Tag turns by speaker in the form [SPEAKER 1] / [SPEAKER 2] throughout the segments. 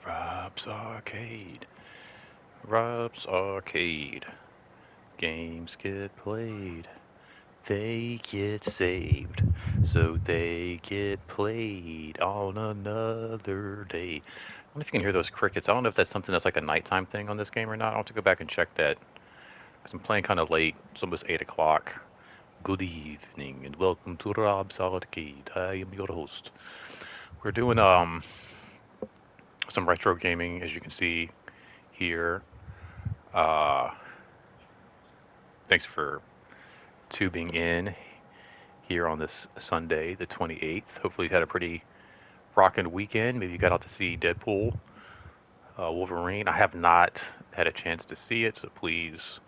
[SPEAKER 1] Rob's Arcade. Rob's Arcade. Games get played. They get saved. So they get played on another day. I don't know if you can hear those crickets. I don't know if that's something that's like a nighttime thing on this game or not. I'll have to go back and check that because I'm playing kind of late. It's almost 8 o'clock. Good evening and welcome to Rob's Arcade. I am your host. We're doing some retro gaming, as you can see here. Uh, Thanks for tubing in here on this Sunday, the 28th. Hopefully, you had a pretty rocking weekend. Maybe you got out to see Deadpool, Wolverine. I have not had a chance to see it, so please,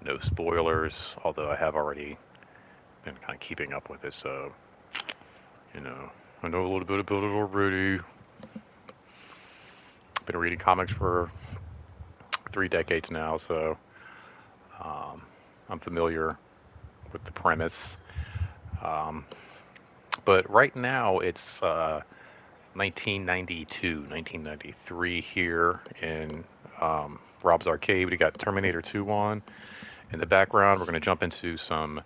[SPEAKER 1] no spoilers. Although I have already been kind of keeping up with it, so you know, I know a little bit about it already. Been reading comics for 3 decades now, so um, I'm familiar with the premise. Um, but right now it's 1992, 1993 here in Rob's Arcade. We got Terminator 2 on in the background. We're going to jump into some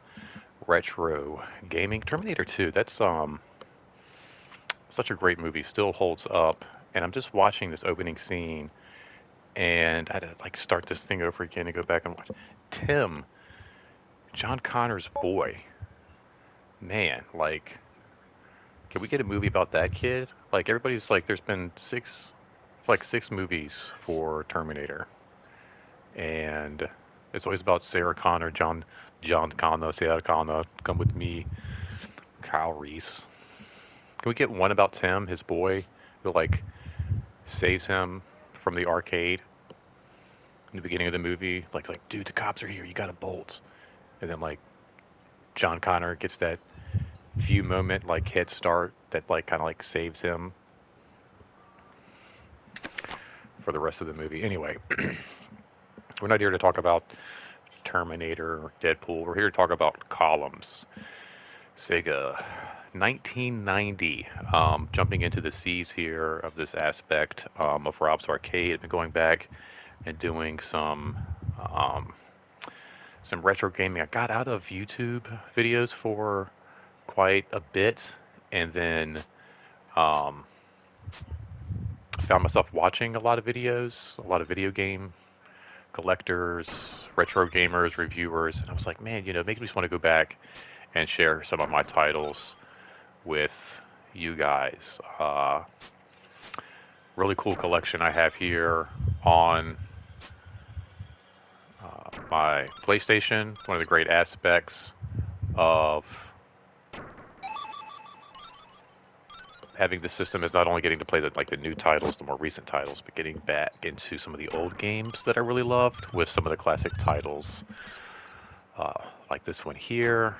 [SPEAKER 1] retro gaming. Terminator 2, that's such a great movie, still holds up. And I'm just watching this opening scene, and I had to like start this thing over again and go back and watch. Tim, John Connor's boy, man, like, can we get a movie about that kid? Like everybody's like, there's been six movies for Terminator, and it's always about Sarah Connor, John Connor, Sarah Connor, come with me, Kyle Reese. Can we get one about Tim, his boy, who like saves him from the arcade in the beginning of the movie? Like, dude, the cops are here, you gotta bolt. And then like John Connor gets that few moment like head start that like kind of like saves him for the rest of the movie. Anyway, we're not here to talk about Terminator or Deadpool. We're here to talk about columns. SEGA 1990. Jumping into the seas here of this aspect of Rob's Arcade. I've been going back and doing um, some retro gaming. I got out of YouTube videos for quite a bit, and then um, found myself watching a lot of videos, a lot of video game collectors, retro gamers, reviewers, and I was like, man, maybe I just want to go back and share some of my titles with you guys. Really cool collection I have here on my PlayStation. One of the great aspects of having the system is not only getting to play the new titles, the more recent titles, but getting back into some of the old games that I really loved with some of the classic titles, uh, like this one here.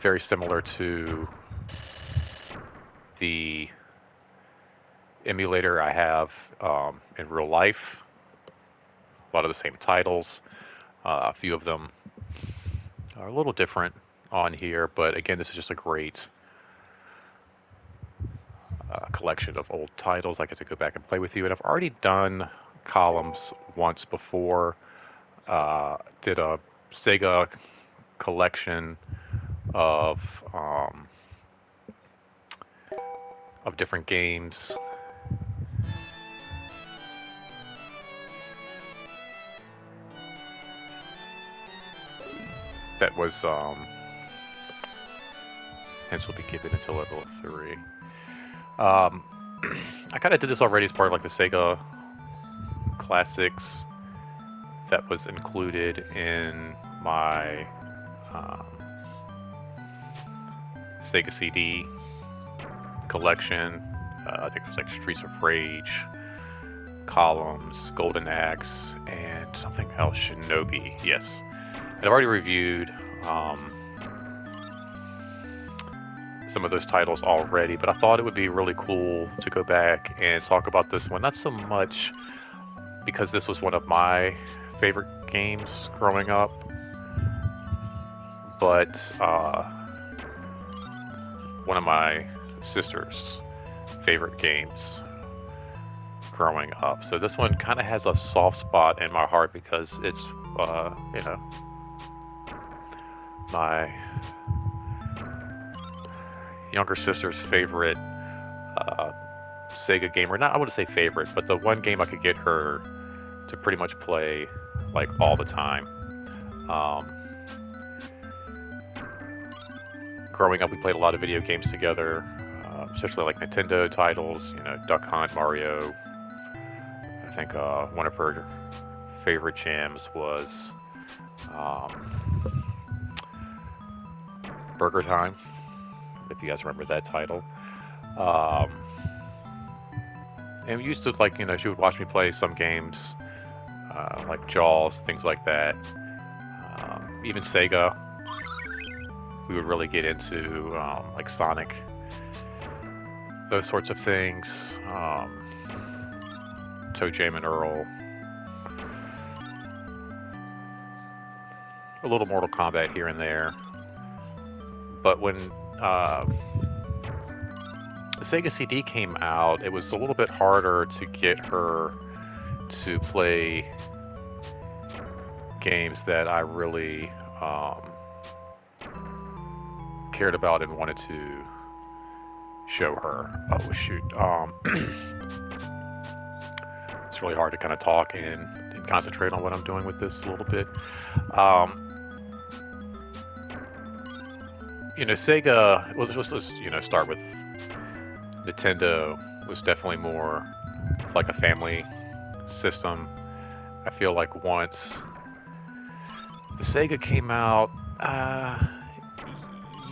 [SPEAKER 1] Very similar to the emulator I have in real life. A lot of the same titles. A few of them are a little different on here, but again, this is just a great collection of old titles I get to go back and play with you. And I've already done columns once before. Did a Sega collection of um, of different games. That was hence will be given until level 3. Um, I kind of did this already as part of like the Sega Classics that was included in my um, Sega CD collection. I think it was like Streets of Rage, Columns, Golden Axe, and something else, Shinobi. Yes, and I've already reviewed some of those titles already, but I thought it would be really cool to go back and talk about this one. Not so much because this was one of my favorite games growing up, but one of my sister's favorite games growing up. So this one kind of has a soft spot in my heart because it's, you know, my younger sister's favorite SEGA game, or not, I wouldn't say favorite, but the one game I could get her to pretty much play like all the time. Growing up, we played a lot of video games together, especially like Nintendo titles, you know, Duck Hunt, Mario. I think one of her favorite jams was Burger Time, if you guys remember that title. And we used to, like, you know, she would watch me play some games, like Jaws, things like that. Even Sega, we would really get into, like Sonic, those sorts of things. Toe Jam and Earl. A little Mortal Kombat here and there. But when the Sega CD came out, it was a little bit harder to get her to play games that I really cared about and wanted to show her. Oh shoot. It's really hard to kind of talk and concentrate on what I'm doing with this a little bit. You know, Sega, well, let's you know, start with Nintendo was definitely more like a family system. I feel like once the Sega came out,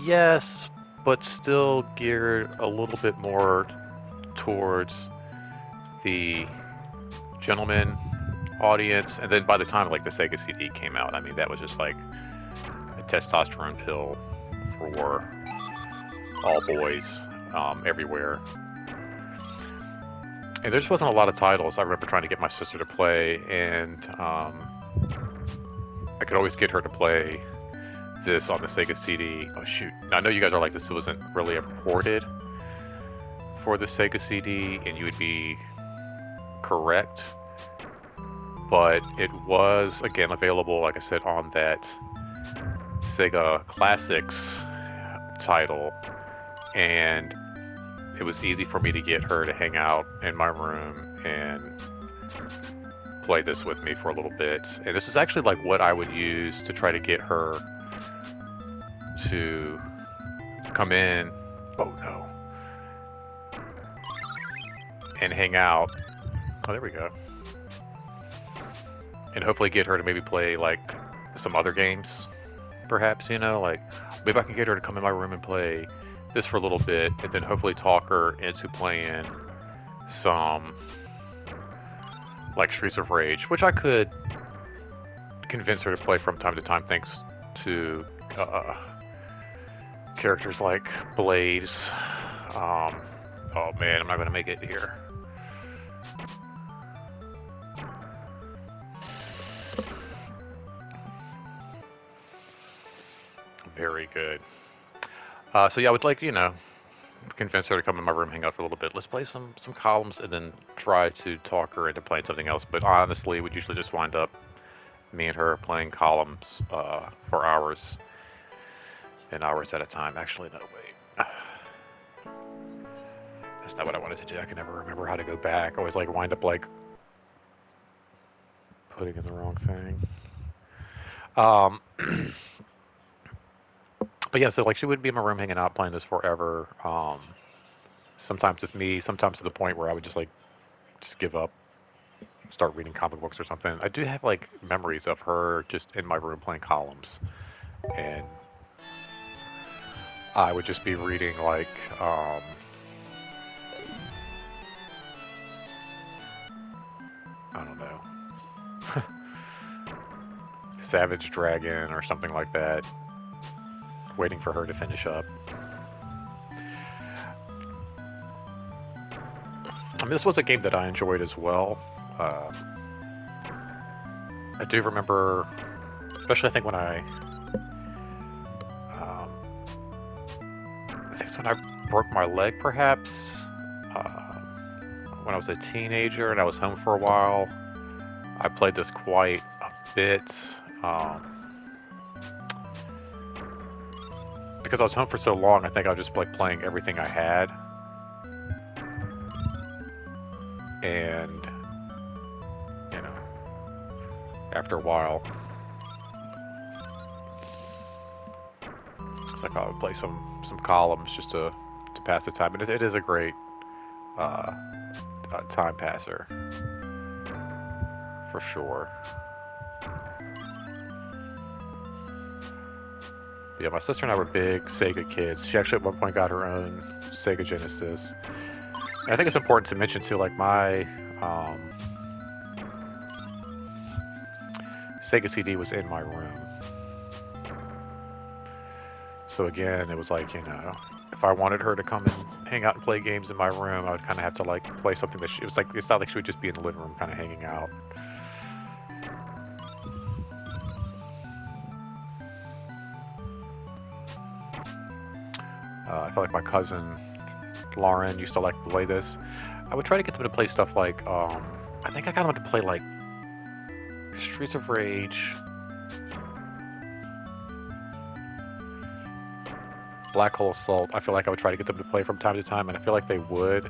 [SPEAKER 1] yes, but still geared a little bit more towards the gentleman audience. And then by the time like the Sega CD came out, I mean, that was just like a testosterone pill for all boys everywhere. And there just wasn't a lot of titles I remember trying to get my sister to play, and I could always get her to play this on the Sega CD. Oh shoot. Now I know you guys are like, this wasn't really ever ported for the Sega CD, and you would be correct. But it was, again, available, like I said, on that Sega Classics title, and it was easy for me to get her to hang out in my room and play this with me for a little bit. And this was actually like what I would use to try to get her to come in, oh no, and hang out. Oh, there we go. And hopefully get her to maybe play like some other games, perhaps, you know, like maybe I can get her to come in my room and play this for a little bit, and then hopefully talk her into playing some like Streets of Rage, which I could convince her to play from time to time thanks to characters like Blaze. Oh man, I'm not gonna make it here. Very good. So yeah, I would like, you know, convince her to come in my room, hang out for a little bit. Let's play some columns, and then try to talk her into playing something else. But honestly, we'd usually just wind up me and her playing columns for hours and hours at a time. Actually, no, wait. That's not what I wanted to do. I can never remember how to go back. I always like wind up like putting in the wrong thing. But yeah, so like she would be in my room hanging out playing this forever. Sometimes with me, sometimes to the point where I would just like just give up, start reading comic books or something. I do have like memories of her just in my room playing columns, and I would just be reading like I don't know, Savage Dragon or something like that, waiting for her to finish up. I mean, this was a game that I enjoyed as well. I do remember, especially I think when I think it's when I broke my leg, perhaps, uh, when I was a teenager and I was home for a while. I played this quite a bit. Um, because I was home for so long, I think I was just like playing everything I had. And, you know, after a while, it's like I would play some columns just to pass the time. And it is a great uh, time passer, for sure. Yeah, my sister and I were big SEGA kids. She actually at one point got her own SEGA Genesis. And I think it's important to mention too, like my SEGA CD was in my room. So again, it was like, you know, if I wanted her to come and hang out and play games in my room, I would kind of have to like play something that it was like, it's not like she would just be in the living room kind of hanging out. I feel like my cousin Lauren used to like to play this. I would try to get them to play stuff like, I think I got them to play like Streets of Rage, Black Hole Assault. I feel like I would try to get them to play from time to time, and I feel like they would.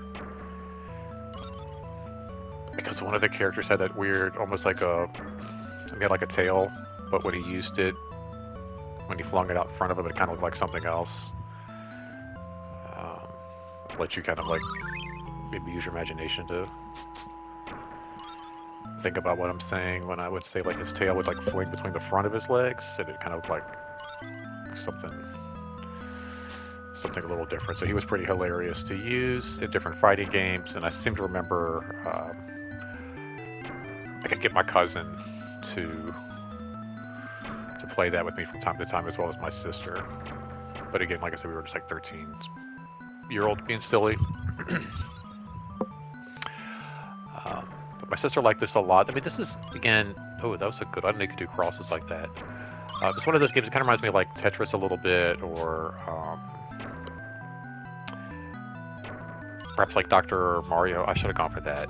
[SPEAKER 1] Because one of the characters had that weird, almost like he had like a tail, but when he used it, when he flung it out in front of him, it kind of looked like something else. Let you kind of like maybe use your imagination to think about what I'm saying when I would say like his tail would like fling between the front of his legs, and it kind of like something a little different. So he was pretty hilarious to use in different fighting games, and I seem to remember I could get my cousin to play that with me from time to time, as well as my sister. But again, like I said, we were just like 13-year-old being silly. But my sister liked this a lot. I mean, this is, again, oh, that was a good, I didn't know you could do crosses like that. It's one of those games that kind of reminds me of like Tetris a little bit, or perhaps like Dr. Mario. I should have gone for that.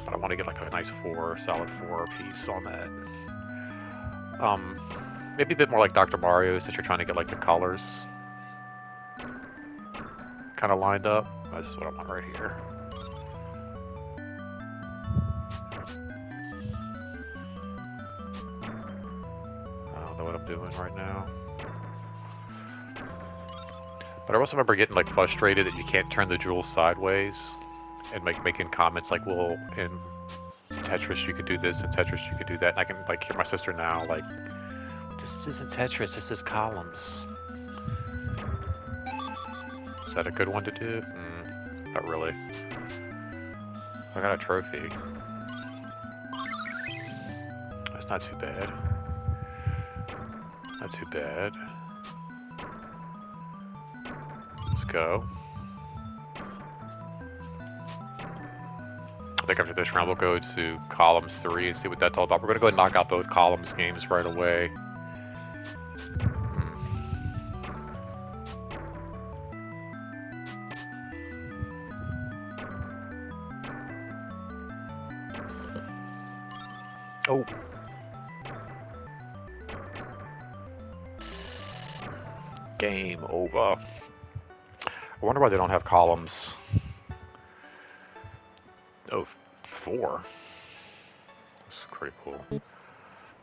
[SPEAKER 1] But I want to get like a nice solid 4 piece on that. Maybe a bit more like Dr. Mario, since you're trying to get like the colors kind of lined up. That's what I want right here. I don't know what I'm doing right now. But I also remember getting like frustrated that you can't turn the jewel sideways, and making comments like, well, in Tetris you could do this, in Tetris you could do that. And I can like hear my sister now like, this isn't Tetris, this is columns. Is that a good one to do? Not really. I got a trophy. That's not too bad. Not too bad. Let's go. I think after this round we'll go to columns 3 and see what that's all about. We're going to go and knock out both columns games right away. Oh. Game over. I wonder why they don't have columns. Oh, 4. That's pretty cool. I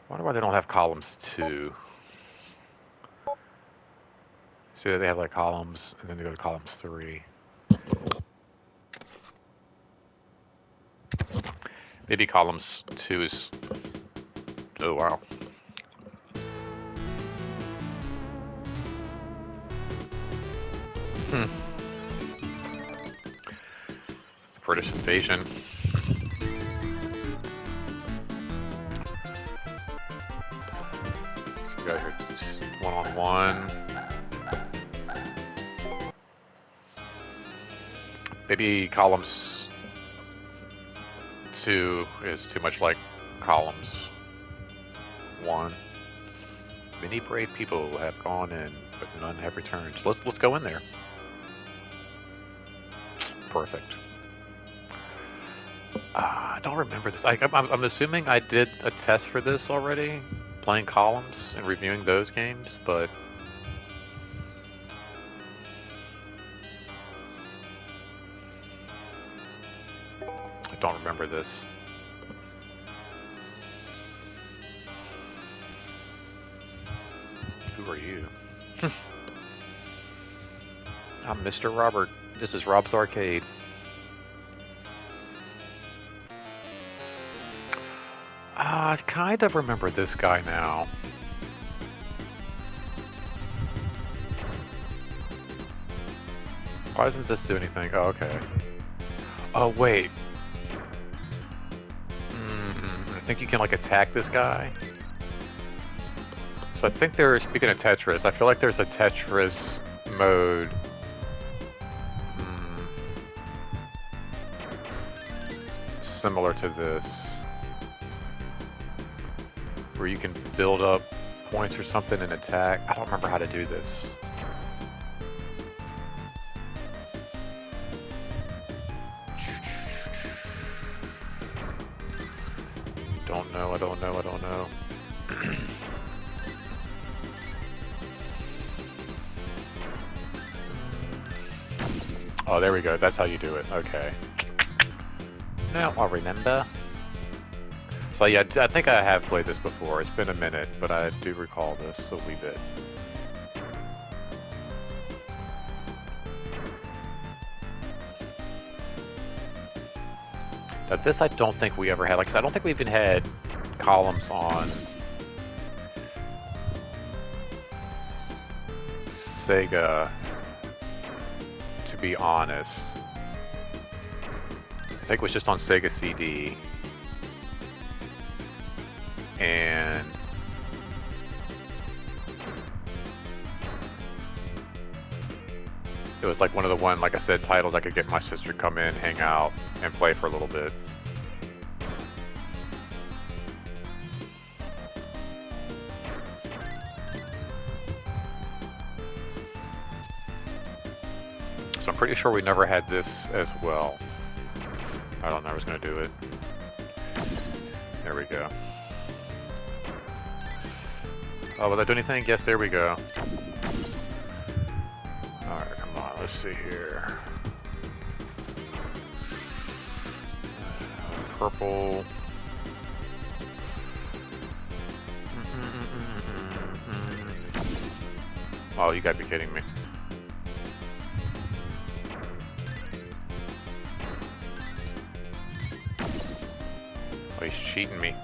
[SPEAKER 1] wonder why they don't have columns 2. So they have like columns, and then they go to columns 3. Maybe columns 2 is... Oh, wow. British invasion. So we got here 1-on-1. Maybe columns 2 is too much like columns One. Many brave people have gone in, but none have returned. So let's go in there. Perfect. I don't remember this. I'm assuming I did a test for this already, playing columns and reviewing those games, but I don't remember this. Who are you? I'm Mr. Robert. This is Rob's Arcade. I kind of remember this guy now. Why doesn't this do anything? Oh, okay. Oh, wait. I think you can, like, attack this guy. So I think there's, speaking of Tetris, I feel like there's a Tetris mode. Similar to this. Where you can build up points or something and attack. I don't remember how to do this. I don't know. Oh, there we go. That's how you do it. Okay. Now I'll remember. So yeah, I think I have played this before. It's been a minute, but I do recall this a wee bit. Now this I don't think we ever had. Like, I don't think we even had columns on SEGA, to be honest. I think it was just on SEGA CD. And it was like one of the like I said, titles I could get my sister to come in, hang out, and play for a little bit. So I'm pretty sure we never had this as well. I don't know, I was going to do it. There we go. Oh, will that do anything? Yes, there we go. Alright, come on, let's see here. Purple. Oh, you gotta be kidding me. Oh, he's cheating me.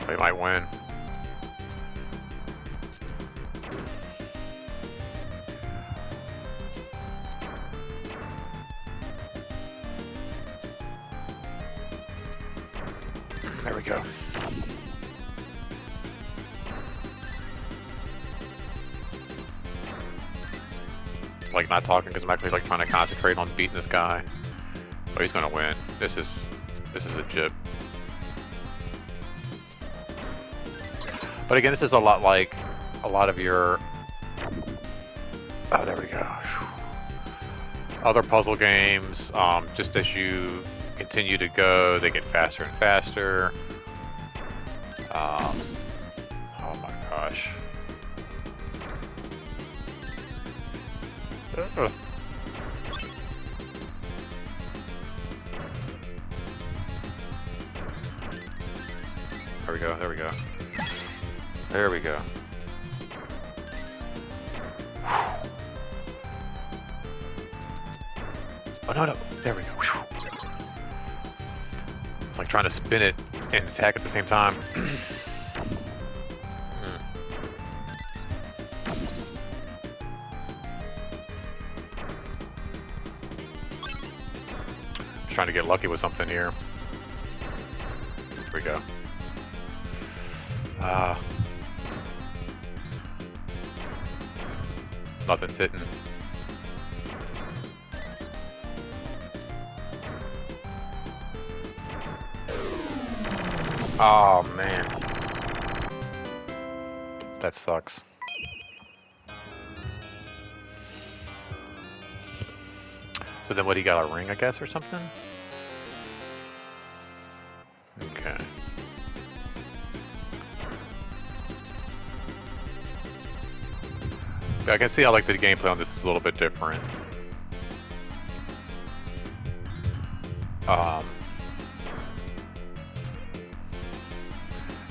[SPEAKER 1] They might win. There we go. Like, not talking because I'm actually like trying to concentrate on beating this guy. Oh, he's gonna win. This is a jib. But again, this is a lot like a lot of your... Oh, there we go. Other puzzle games, just as you continue to go, they get faster and faster. Oh my gosh. Ugh. There we go, there we go. There we go. Oh, no, no. There we go. It's like trying to spin it and attack at the same time. Just trying to get lucky with something here. There we go. Nothing's hitting. Oh man, that sucks. So then what, he got a ring, I guess, or something? Okay. I can see how like the gameplay on this is a little bit different.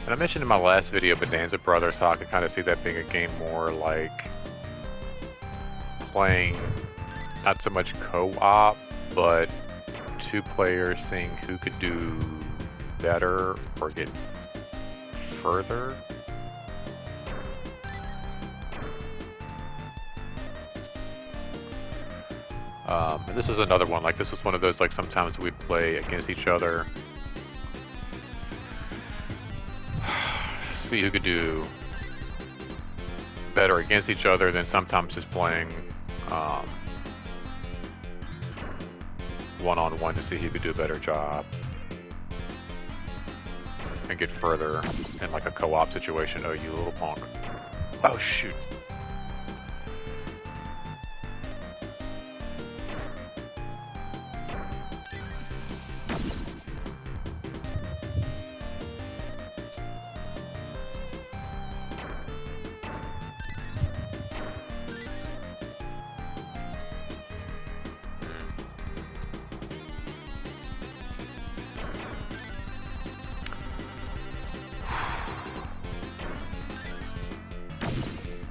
[SPEAKER 1] And I mentioned in my last video Bonanza Brothers how I could kind of see that being a game more like playing not so much co-op, but two players seeing who could do better or get further. And this is another one, like this was one of those, like sometimes we'd play against each other, see who could do better against each other, than sometimes just playing one-on-one to see who could do a better job and get further in like a co-op situation. Oh, you little punk. Oh, shoot.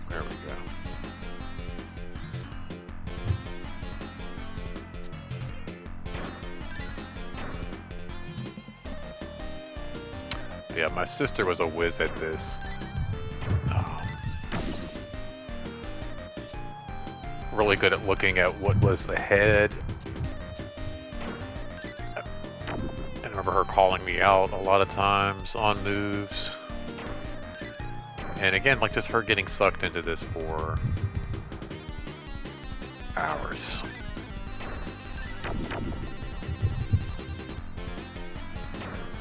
[SPEAKER 1] There we go. Yeah, my sister was a whiz at this. Really good at looking at what was ahead. I remember her calling me out a lot of times on moves. And again, like just her getting sucked into this for hours.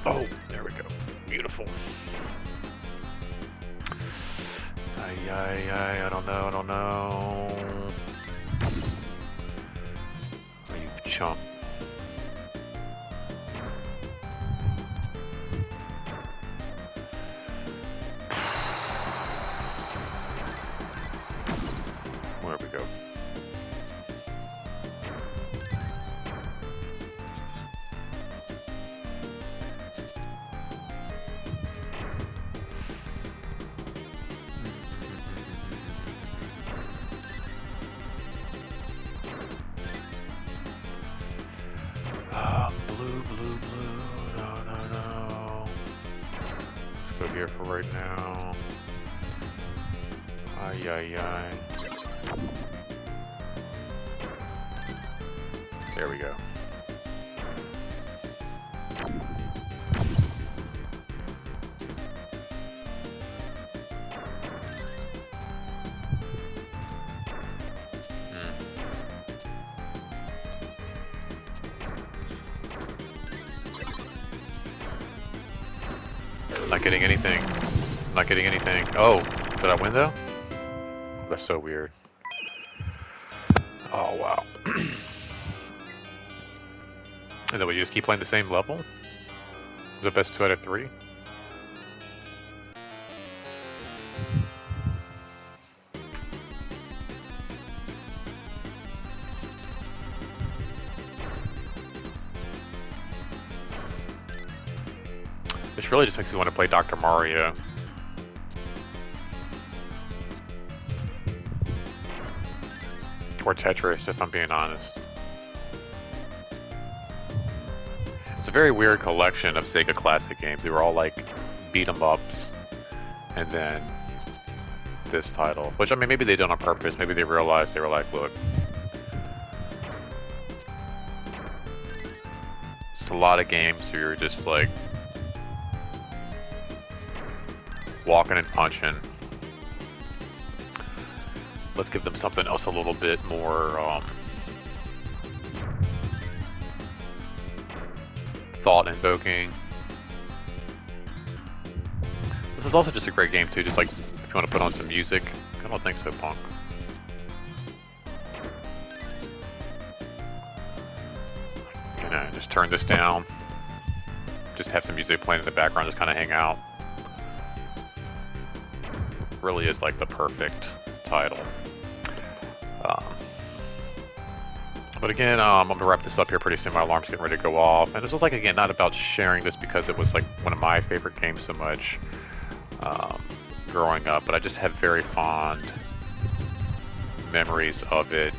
[SPEAKER 1] Oh, there we go. Beautiful. I don't know. Oh, you chump. There we go. Blue. No. Let's go here for right now. Ay. There we go. Not getting anything. Not getting anything. Oh, did I win though? That's so weird. Oh, wow. And then we just keep playing the same level? Is it best 2 out of 3? This really just makes me want to play Dr. Mario. Or Tetris, if I'm being honest. It's a very weird collection of Sega classic games. They were all like beat 'em ups, and then this title. Which, I mean, maybe they did on purpose. Maybe they realized, they were like, look, it's a lot of games where you're just like walking and punching. Let's give them something else a little bit more thought-invoking. This is also just a great game too, just like if you want to put on some music. I don't think so, Punk. You know, just turn this down. Just have some music playing in the background, just kind of hang out. Really is like the perfect title. But again, I'm gonna wrap this up here pretty soon. My alarm's getting ready to go off, and this was like, again, not about sharing this because it was like one of my favorite games so much growing up, but I just have very fond memories of it,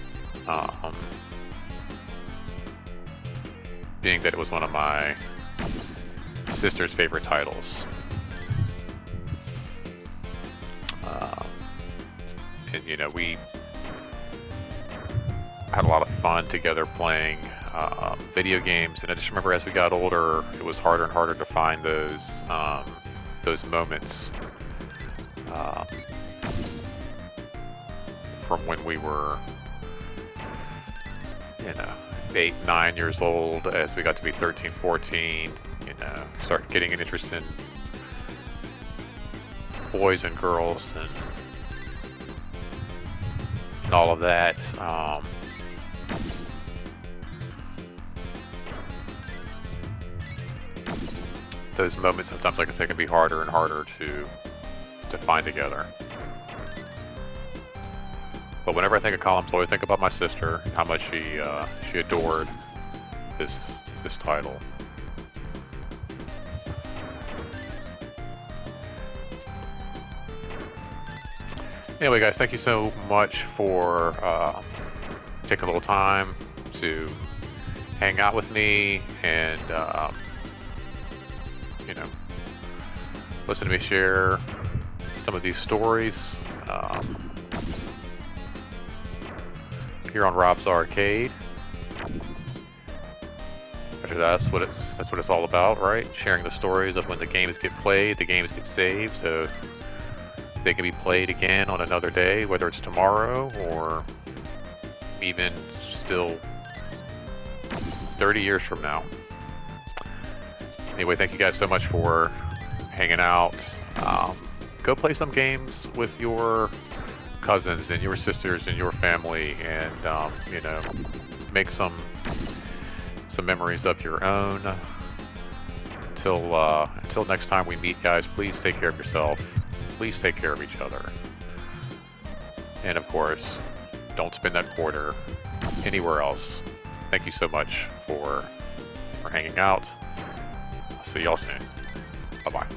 [SPEAKER 1] being that it was one of my sister's favorite titles. And you know, we had a lot of fun together playing video games, and I just remember as we got older, it was harder and harder to find those moments from when we were, you know, 8, 9 years old. As we got to be 13, 14, you know, start getting an interest in boys and girls and all of that. Those moments sometimes, like I say, can be harder and harder to find together. But whenever I think of columns, I always think about my sister, how much she adored this title. Anyway, guys, thank you so much for taking a little time to hang out with me and you know, listen to me share some of these stories here on Rob's Arcade. That's what it's all about, right? Sharing the stories of when the games get played, the games get saved, so they can be played again on another day, whether it's tomorrow or even still 30 years from now. Anyway, thank you guys so much for hanging out. Go play some games with your cousins and your sisters and your family, and you know, make some memories of your own. Until next time we meet, guys, please take care of yourself. Please take care of each other. And of course, don't spend that quarter anywhere else. Thank you so much for hanging out. See y'all soon. Bye-bye.